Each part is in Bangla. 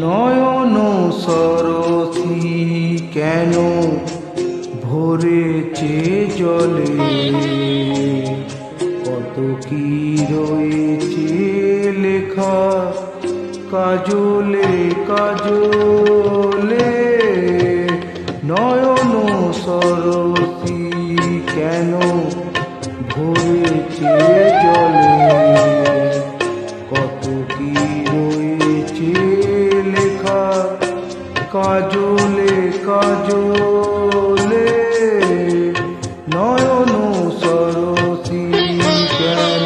নয়ন সরসী কেন ভরেছে জলে, কত কি রয়েছে লেখা কাজলে কাজলে। নয়ন সরসী কেন ভরেছে জলে, কত কি রয়েছে লেখা কাজলে কাজলে। নয়ন সরসী কেন।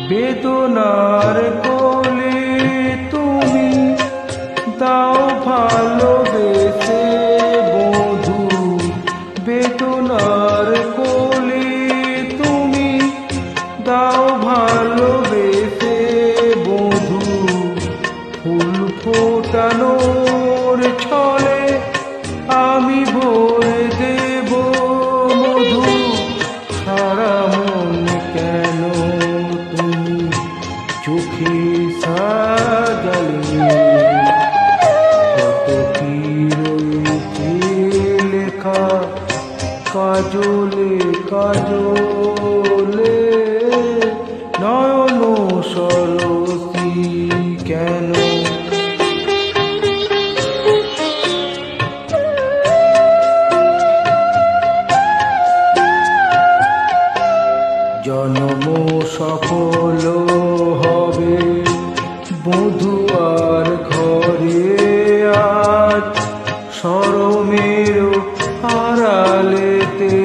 বেদনার কোলে তুমি দাও ভালোবেসে বধূ, বেদনার কোলে তুমি দাও ভালোবেসে বধূ। ফুল ফোটানোর ছলে আমি ভরে দেব মধু, সারা মন কেন তুমি চোখে সাজালে, কত কি রয়েছে লেখা কাজলে কাজলে। নয়ন সরসী কেন। জন্ম সফল হবে বধুয়ার ঘরে আজ, শরমের আড়ালেতে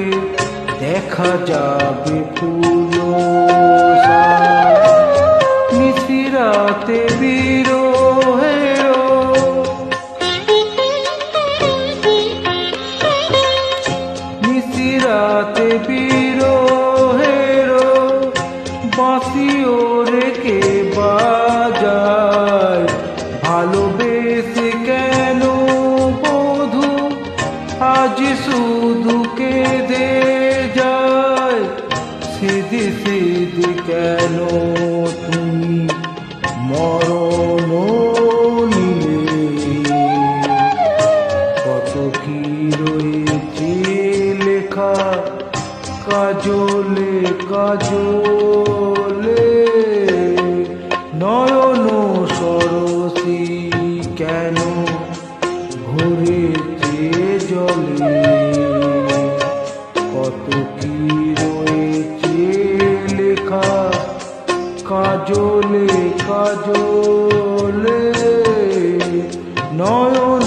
দেখা যাবে পুজো মিশিরাতে বিরোহের, মিশিরাতে বিরোহের বাঁশি ওরে কে বাজায়। ভালোবেসে কেন বধূ আজ শুধু কেঁদে যায়, সেদে সেদে কেন তুমি মরণ নিলে, কত কি রয়েছে লেখা কাজলে কাজলে। নয়ন সরসী কেন ভরেছে জলে, কত কি রয়েছে লেখা কাজলে কাজলে। নয়ন